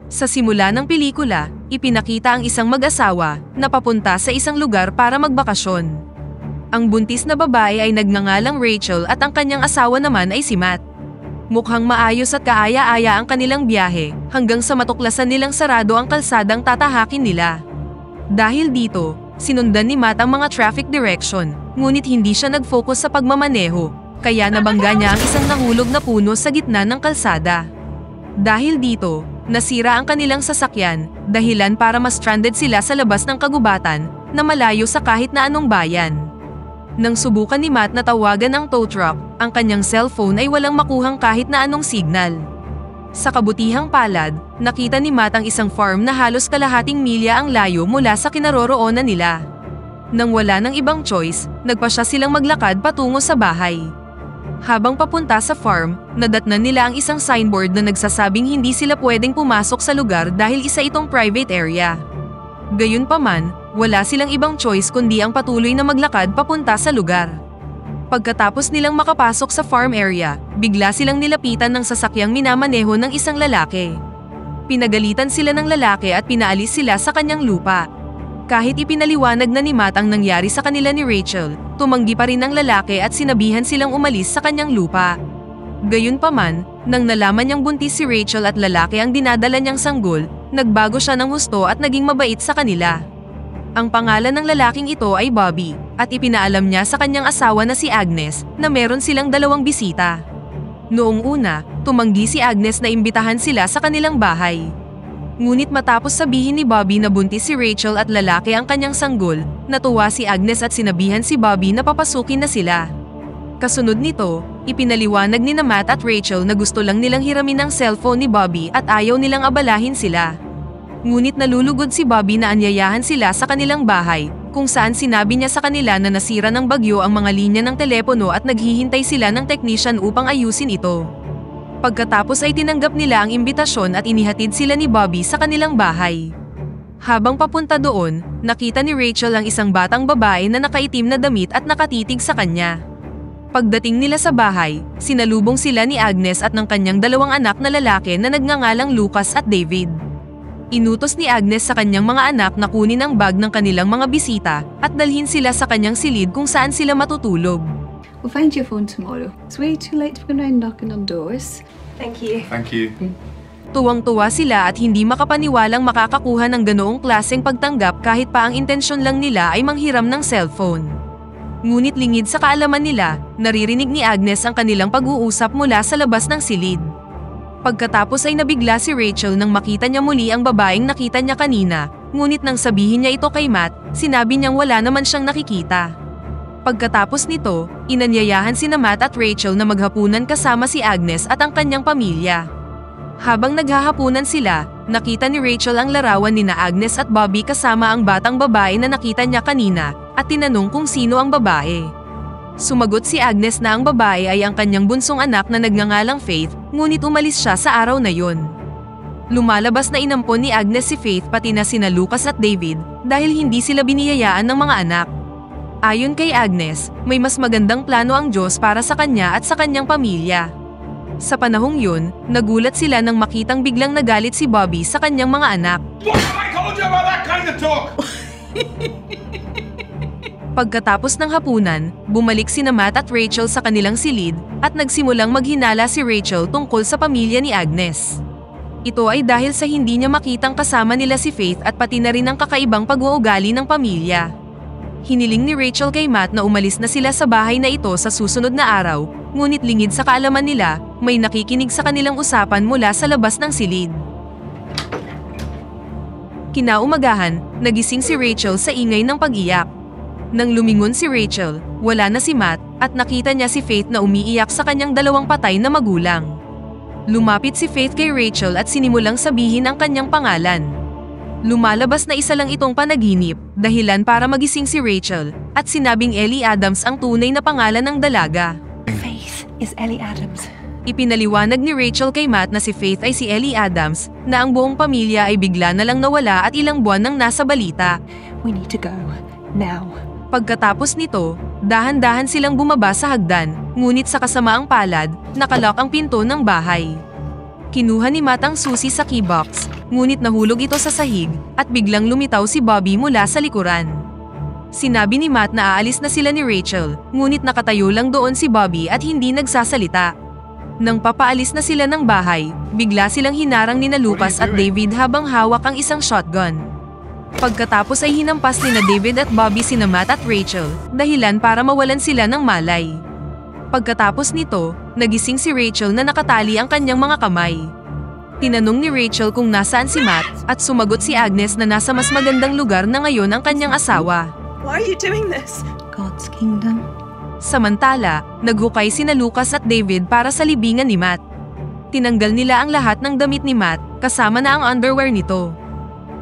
Sa simula ng pelikula, ipinakita ang isang mag-asawa na papunta sa isang lugar para magbakasyon. Ang buntis na babae ay nagngangalang Rachel at ang kanyang asawa naman ay si Matt. Mukhang maayos at kaaya-aya ang kanilang biyahe hanggang sa matuklasan nilang sarado ang kalsadang tatahakin nila. Dahil dito, sinundan ni Matt ang mga traffic direction, ngunit hindi siya nag-focus sa pagmamaneho, kaya nabangga niya ang isang nahulog na puno sa gitna ng kalsada. Dahil dito, nasira ang kanilang sasakyan, dahilan para ma-stranded sila sa labas ng kagubatan na malayo sa kahit na anong bayan. Nang subukan ni Matt na tawagan ang tow truck, ang kanyang cellphone ay walang makuhang kahit na anong signal. Sa kabutihang palad, nakita ni Matt ang isang farm na halos kalahating milya ang layo mula sa kinaroroonan nila. Nang wala ng ibang choice, nagpasya silang maglakad patungo sa bahay. Habang papunta sa farm, nadatnan nila ang isang signboard na nagsasabing hindi sila pwedeng pumasok sa lugar dahil isa itong private area. Gayunpaman, wala silang ibang choice kundi ang patuloy na maglakad papunta sa lugar. Pagkatapos nilang makapasok sa farm area, bigla silang nilapitan ng sasakyang minamaneho ng isang lalaki. Pinagalitan sila ng lalaki at pinaalis sila sa kanyang lupa. Kahit ipinaliwanag na ni Matt ang nangyari sa kanila ni Rachel, tumanggi pa rin ang lalaki at sinabihan silang umalis sa kanyang lupa. Gayunpaman, nang nalaman niyang buntis si Rachel at lalaki ang dinadala niyang sanggol, nagbago siya ng husto at naging mabait sa kanila. Ang pangalan ng lalaking ito ay Bobby, at ipinaalam niya sa kanyang asawa na si Agnes na meron silang 2 bisita. Noong una, tumanggi si Agnes na imbitahan sila sa kanilang bahay. Ngunit matapos sabihin ni Bobby na buntis si Rachel at lalaki ang kanyang sanggol, natuwa si Agnes at sinabihan si Bobby na papasukin na sila. Kasunod nito, ipinaliwanag ni Matt at Rachel na gusto lang nilang hiramin ang cellphone ni Bobby at ayaw nilang abalahin sila. Ngunit nalulugod si Bobby na anyayahan sila sa kanilang bahay, kung saan sinabi niya sa kanila na nasira ng bagyo ang mga linya ng telepono at naghihintay sila ng technician upang ayusin ito. Pagkatapos ay tinanggap nila ang imbitasyon at inihatid sila ni Bobby sa kanilang bahay. Habang papunta doon, nakita ni Rachel ang isang batang babae na nakaitim na damit at nakatitig sa kanya. Pagdating nila sa bahay, sinalubong sila ni Agnes at ng kanyang 2 anak na lalaki na nagngangalang Lucas at David. Inutos ni Agnes sa kanyang mga anak na kunin ang bag ng kanilang mga bisita at dalhin sila sa kanyang silid kung saan sila matutulog. We'll find your phone tomorrow. It's way too late to go around knocking on doors. Thank you. Thank you. Tuwang-tuwa sila at hindi makapaniwalang makakakuha ng ganoong klaseng pagtanggap kahit pa ang intensyon lang nila ay manghiram ng cellphone. Ngunit lingid sa kaalaman nila, naririnig ni Agnes ang kanilang pag-uusap mula sa labas ng silid. Pagkatapos ay nabigla si Rachel nang makita niya muli ang babaeng nakita niya kanina, ngunit nang sabihin niya ito kay Matt, sinabi niyang wala naman siyang nakikita. Pagkatapos nito, inanyayahan sina Matt at Rachel na maghapunan kasama si Agnes at ang kanyang pamilya. Habang naghahapunan sila, nakita ni Rachel ang larawan ni Agnes at Bobby kasama ang batang babae na nakita niya kanina at tinanong kung sino ang babae. Sumagot si Agnes na ang babae ay ang kanyang bunsong anak na nagngangalang Faith, ngunit umalis siya sa araw na yon. Lumalabas na inampon ni Agnes si Faith pati na sina Lucas at David dahil hindi sila biniyayaan ng mga anak. Ayon kay Agnes, may mas magandang plano ang Diyos para sa kanya at sa kanyang pamilya. Sa panahong yun, nagulat sila nang makitang biglang nagalit si Bobby sa kanyang mga anak. What have I told you about that kind of talk? Pagkatapos ng hapunan, bumalik sina Matt at Rachel sa kanilang silid at nagsimulang maghinala si Rachel tungkol sa pamilya ni Agnes. Ito ay dahil sa hindi niya makitang kasama nila si Faith at pati na rin ang kakaibang pag-uugali ng pamilya. Hiniling ni Rachel kay Matt na umalis na sila sa bahay na ito sa susunod na araw, ngunit lingid sa kaalaman nila, may nakikinig sa kanilang usapan mula sa labas ng silid. Kinaumagahan, nagising si Rachel sa ingay ng pag-iyak. Nang lumingon si Rachel, wala na si Matt at nakita niya si Faith na umiiyak sa kanyang 2 patay na magulang. Lumapit si Faith kay Rachel at sinimulang sabihin ang kanyang pangalan. Lumalabas na isa lang itong panaginip, dahilan para magising si Rachel, at sinabing Ellie Adams ang tunay na pangalan ng dalaga. Faith is Ellie Adams. Ipinaliwanag ni Rachel kay Matt na si Faith ay si Ellie Adams, na ang buong pamilya ay bigla na lang nawala at ilang buwan nang nasa balita. We need to go. Now. Pagkatapos nito, dahan-dahan silang bumaba sa hagdan, ngunit sa kasamaang palad, nakalock ang pinto ng bahay. Kinuha ni Matt ang susi sa keybox, ngunit nahulog ito sa sahig at biglang lumitaw si Bobby mula sa likuran. Sinabi ni Matt na aalis na sila ni Rachel, ngunit nakatayo lang doon si Bobby at hindi nagsasalita. Nang papaalis na sila ng bahay, bigla silang hinarang ni Lucas at David habang hawak ang isang shotgun. Pagkatapos ay hinampas ni David at Bobby sina Matt at Rachel, dahilan para mawalan sila ng malay. Pagkatapos nito, nagising si Rachel na nakatali ang kanyang mga kamay. Tinanong ni Rachel kung nasaan si Matt at sumagot si Agnes na nasa mas magandang lugar na ngayon ang kanyang asawa. Why are you doing this? God's kingdom. Samantala, naghukay sina Lucas at David para sa libingan ni Matt. Tinanggal nila ang lahat ng damit ni Matt, kasama na ang underwear nito.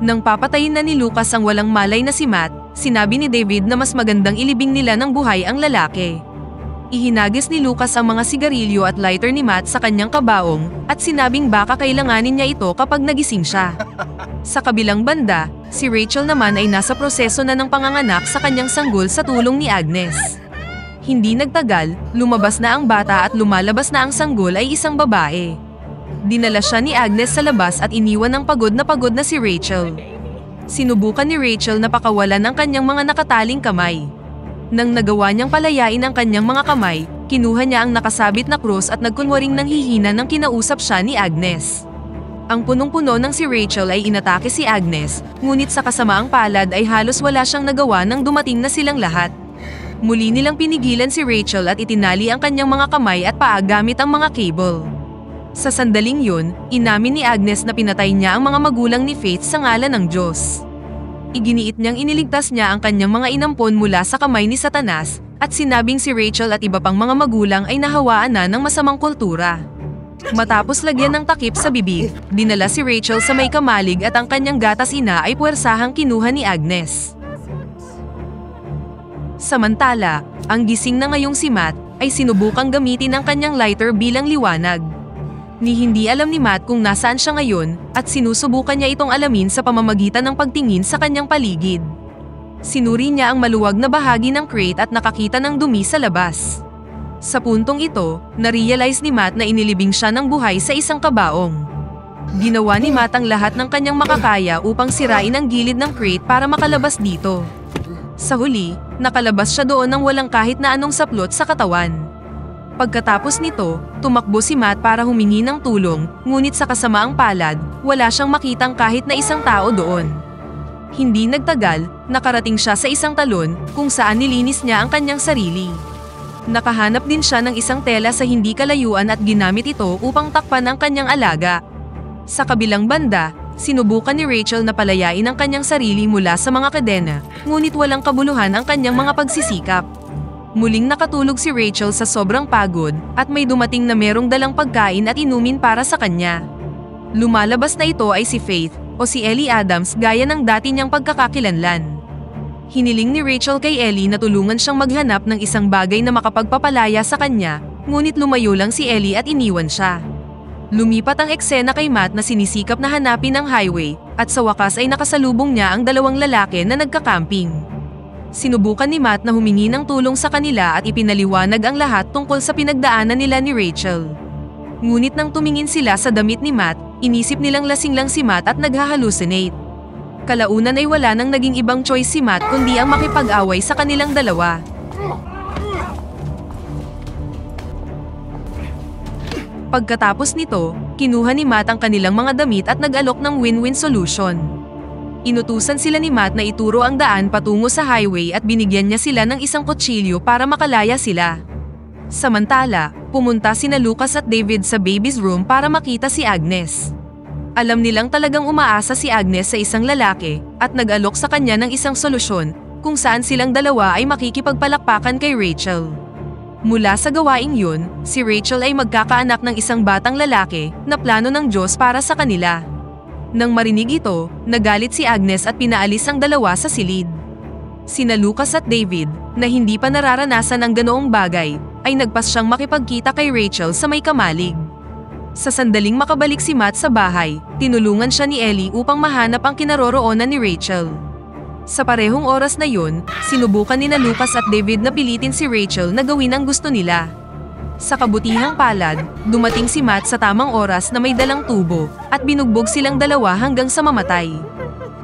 Nang papatayin na ni Lucas ang walang malay na si Matt, sinabi ni David na mas magandang ilibing nila ng buhay ang lalaki. Ihinagis ni Lucas ang mga sigarilyo at lighter ni Matt sa kanyang kabaong at sinabing baka kailanganin niya ito kapag nagising siya. Sa kabilang banda, si Rachel naman ay nasa proseso na ng panganganak sa kanyang sanggol sa tulong ni Agnes. Hindi nagtagal, lumabas na ang bata at lumalabas na ang sanggol ay isang babae. Dinala siya ni Agnes sa labas at iniwan ng pagod na si Rachel. Sinubukan ni Rachel na pakawalan ang kanyang mga nakataling kamay. Nang nagawa niyang palayain ang kanyang mga kamay, kinuha niya ang nakasabit na krus at nagkunwaring nanghihina nang kinausap siya ni Agnes. Ang punong-puno ng si Rachel ay inatake si Agnes, ngunit sa kasamaang palad ay halos wala siyang nagawa nang dumating na silang lahat. Muli nilang pinigilan si Rachel at itinali ang kanyang mga kamay at paa gamit ang mga cable. Sa sandaling yun, inamin ni Agnes na pinatay niya ang mga magulang ni Faith sa ngalan ng Diyos. Iginiit niyang iniligtas niya ang kanyang mga inampon mula sa kamay ni Satanas, at sinabing si Rachel at iba pang mga magulang ay nahawaan na ng masamang kultura. Matapos lagyan ng takip sa bibig, dinala si Rachel sa may kamalig at ang kanyang gatas ina ay puwersahang kinuha ni Agnes. Samantala, ang gising na ngayong si Matt ay sinubukang gamitin ang kanyang lighter bilang liwanag. Hindi alam ni Matt kung nasaan siya ngayon at sinusubukan niya itong alamin sa pamamagitan ng pagtingin sa kanyang paligid. Sinuri niya ang maluwag na bahagi ng crate at nakakita ng dumi sa labas. Sa puntong ito, na-realize ni Matt na inilibing siya ng buhay sa isang kabaong. Ginawa ni Matt ang lahat ng kanyang makakaya upang sirain ang gilid ng crate para makalabas dito. Sa huli, nakalabas siya doon ng walang kahit na anong saplot sa katawan. Pagkatapos nito, tumakbo si Matt para humingi ng tulong, ngunit sa kasamaang palad, wala siyang makitang kahit na isang tao doon. Hindi nagtagal, nakarating siya sa isang talon kung saan nilinis niya ang kanyang sarili. Nakahanap din siya ng isang tela sa hindi kalayuan at ginamit ito upang takpan ang kanyang alaga. Sa kabilang banda, sinubukan ni Rachel na palayain ang kanyang sarili mula sa mga kadena, ngunit walang kabuluhan ang kanyang mga pagsisikap. Muling nakatulog si Rachel sa sobrang pagod at may dumating na merong dalang pagkain at inumin para sa kanya. Lumalabas na ito ay si Faith o si Ellie Adams gaya ng dati niyang pagkakakilanlan. Hiniling ni Rachel kay Ellie na tulungan siyang maghanap ng isang bagay na makapagpapalaya sa kanya, ngunit lumayo lang si Ellie at iniwan siya. Lumipat ang eksena kay Matt na sinisikap na hanapin ang highway at sa wakas ay nakasalubong niya ang dalawang lalaki na nagka-camping. Sinubukan ni Matt na humingi ng tulong sa kanila at ipinaliwanag ang lahat tungkol sa pinagdaanan nila ni Rachel. Ngunit nang tumingin sila sa damit ni Matt, inisip nilang lasing lang si Matt at naghahalucinate. Kalaunan ay wala nang naging ibang choice si Matt kundi ang makipag-away sa kanilang dalawa. Pagkatapos nito, kinuha ni Matt ang kanilang mga damit at nag-alok ng win-win solution. Inutusan sila ni Matt na ituro ang daan patungo sa highway at binigyan niya sila ng isang kutsilyo para makalaya sila. Samantala, pumunta sina Lucas at David sa baby's room para makita si Agnes. Alam nilang talagang umaasa si Agnes sa isang lalaki at nag-alok sa kanya ng isang solusyon kung saan silang dalawa ay makikipagpalakpakan kay Rachel. Mula sa gawaing yun, si Rachel ay magkakaanak ng isang batang lalaki na plano ng Diyos para sa kanila. Nang marinig ito, nagalit si Agnes at pinaalis ang dalawa sa silid. Sina Lucas at David, na hindi pa nararanasan ang ganoong bagay, ay nagpas siyang makipagkita kay Rachel sa may kamalig. Sa sandaling makabalik si Matt sa bahay, tinulungan siya ni Ellie upang mahanap ang kinaroroonan ni Rachel. Sa parehong oras na yun, sinubukan ni Lucas at David na pilitin si Rachel na gawin ang gusto nila. Sa kabutihang palad, dumating si Matt sa tamang oras na may dalang tubo at binugbog silang dalawa hanggang sa mamatay.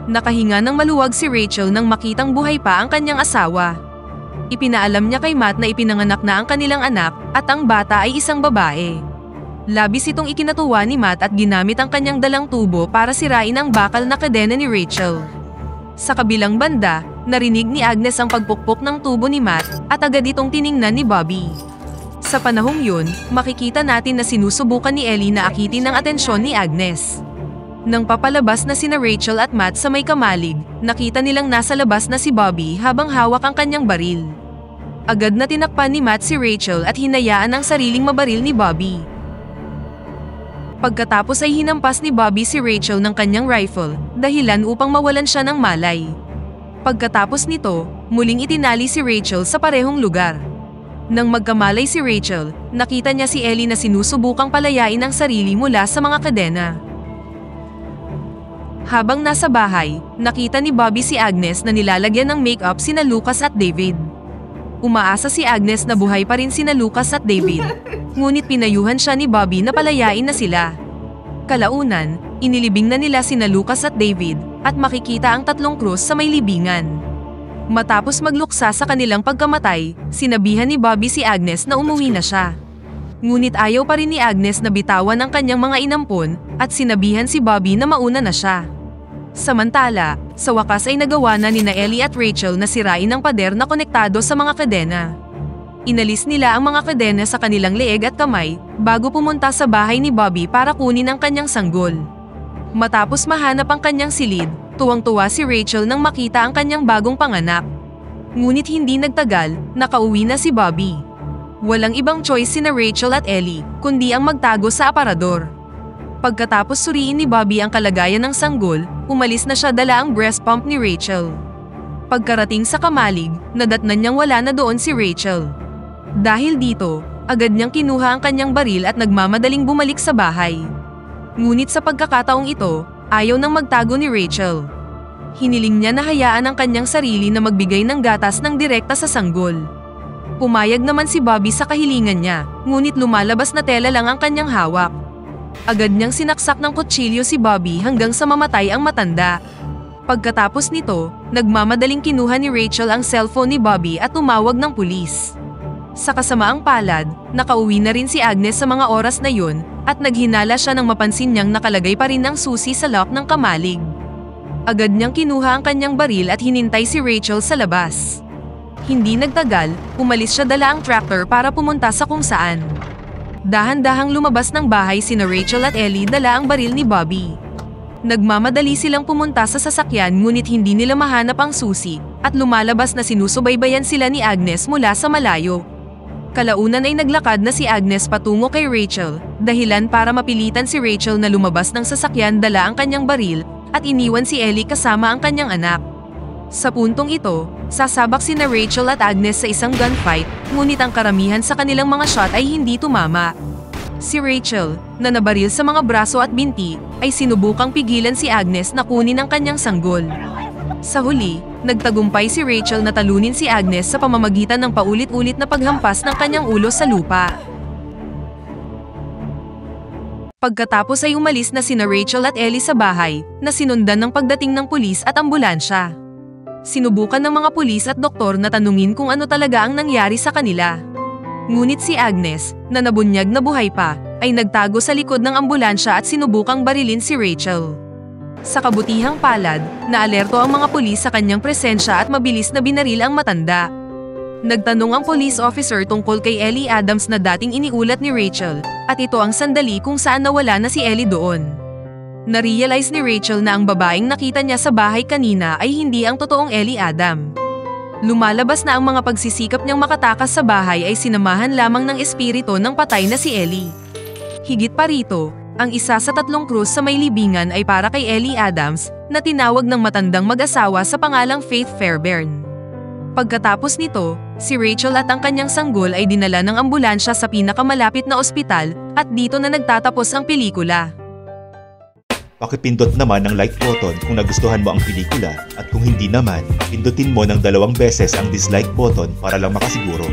Nakahinga ng maluwag si Rachel nang makitang buhay pa ang kanyang asawa. Ipinaalam niya kay Matt na ipinanganak na ang kanilang anak at ang bata ay isang babae. Labis itong ikinatuwa ni Matt at ginamit ang kanyang dalang tubo para sirain ang bakal na kadena ni Rachel. Sa kabilang banda, narinig ni Agnes ang pagpukpok ng tubo ni Matt at agad itong tiningnan ni Bobby. Sa panahong yun, makikita natin na sinusubukan ni Ellie na akitin ang atensyon ni Agnes. Nang papalabas na sina Rachel at Matt sa may kamalig, nakita nilang nasa labas na si Bobby habang hawak ang kanyang baril. Agad na tinakpan ni Matt si Rachel at hinayaan ang sariling mabaril ni Bobby. Pagkatapos ay hinampas ni Bobby si Rachel ng kanyang rifle, dahilan upang mawalan siya ng malay. Pagkatapos nito, muling itinali si Rachel sa parehong lugar. Nang magkamalay si Rachel, nakita niya si Ellie na sinusubukang palayain ang sarili mula sa mga kadena. Habang nasa bahay, nakita ni Bobby si Agnes na nilalagyan ng makeup sina Lucas at David. Umaasa si Agnes na buhay pa rin sina Lucas at David, ngunit pinayuhan siya ni Bobby na palayain na sila. Kalaunan, inilibing na nila sina Lucas at David at makikita ang tatlong krus sa may libingan. Matapos magluksa sa kanilang pagkamatay, sinabihan ni Bobby si Agnes na umuwi na siya. Ngunit ayaw pa rin ni Agnes na bitawan ang kanyang mga inampon at sinabihan si Bobby na mauna na siya. Samantala, sa wakas ay nagawa na nina Ellie at Rachel na sirain ang pader na konektado sa mga kadena. Inalis nila ang mga kadena sa kanilang leeg at kamay bago pumunta sa bahay ni Bobby para kunin ang kanyang sanggol. Matapos mahanap ang kanyang silid, tuwang-tuwa si Rachel nang makita ang kanyang bagong panganak. Ngunit hindi nagtagal, nakauwi na si Bobby. Walang ibang choice sina Rachel at Ellie, kundi ang magtago sa aparador. Pagkatapos suriin ni Bobby ang kalagayan ng sanggol, umalis na siya dala ang breast pump ni Rachel. Pagkarating sa kamalig, nadatnan niyang wala na doon si Rachel. Dahil dito, agad niyang kinuha ang kanyang baril at nagmamadaling bumalik sa bahay. Ngunit sa pagkakataong ito, ayaw nang magtago ni Rachel. Hiniling niya na hayaan ang kanyang sarili na magbigay ng gatas ng direkta sa sanggol. Pumayag naman si Bobby sa kahilingan niya, ngunit lumalabas na tela lang ang kanyang hawak. Agad niyang sinaksak ng kutsilyo si Bobby hanggang sa mamatay ang matanda. Pagkatapos nito, nagmamadaling kinuha ni Rachel ang cellphone ni Bobby at tumawag ng pulis. Sa kasamaang palad, nakauwi na rin si Agnes sa mga oras na yun at naghinala siya nang mapansin niyang nakalagay pa rin ang susi sa lock ng kamalig. Agad niyang kinuha ang kanyang baril at hinintay si Rachel sa labas. Hindi nagtagal, umalis siya dala ang tractor para pumunta sa kung saan. Dahan-dahang lumabas ng bahay sina Rachel at Ellie dala ang baril ni Bobby. Nagmamadali silang pumunta sa sasakyan ngunit hindi nila mahanap ang susi at lumalabas na sinusubaybayan sila ni Agnes mula sa malayo. Kalaunan ay naglakad na si Agnes patungo kay Rachel, dahilan para mapilitan si Rachel na lumabas ng sasakyan dala ang kanyang baril at iniwan si Ellie kasama ang kanyang anak. Sa puntong ito, sasabak sina Rachel at Agnes sa isang gunfight, ngunit ang karamihan sa kanilang mga shot ay hindi tumama. Si Rachel, na nabaril sa mga braso at binti, ay sinubukang pigilan si Agnes na kunin ang kanyang sanggol. Sa huli, nagtagumpay si Rachel na talunin si Agnes sa pamamagitan ng paulit-ulit na paghampas ng kanyang ulo sa lupa. Pagkatapos ay umalis na sina Rachel at Ellie sa bahay, na sinundan ng pagdating ng pulis at ambulansya. Sinubukan ng mga pulis at doktor na tanungin kung ano talaga ang nangyari sa kanila. Ngunit si Agnes, na nabunyag na buhay pa, ay nagtago sa likod ng ambulansya at sinubukang barilin si Rachel. Sa kabutihang palad, naalerto ang mga pulis sa kanyang presensya at mabilis na binaril ang matanda. Nagtanong ang police officer tungkol kay Ellie Adams na dating iniulat ni Rachel, at ito ang sandali kung saan nawala na si Ellie doon. Narealize ni Rachel na ang babaeng nakita niya sa bahay kanina ay hindi ang totoong Ellie Adam. Lumalabas na ang mga pagsisikap niyang makatakas sa bahay ay sinamahan lamang ng espiritu ng patay na si Ellie. Higit pa rito, ang isa sa tatlong krus sa may libingan ay para kay Ellie Adams, na tinawag ng matandang mag-asawa sa pangalang Faith Fairbairn. Pagkatapos nito, si Rachel at ang kanyang sanggol ay dinala ng ambulansya sa pinakamalapit na ospital at dito na nagtatapos ang pelikula. Pakipindot naman ang like button kung nagustuhan mo ang pelikula at kung hindi naman, pindutin mo ng 2 beses ang dislike button para lang makasiguro.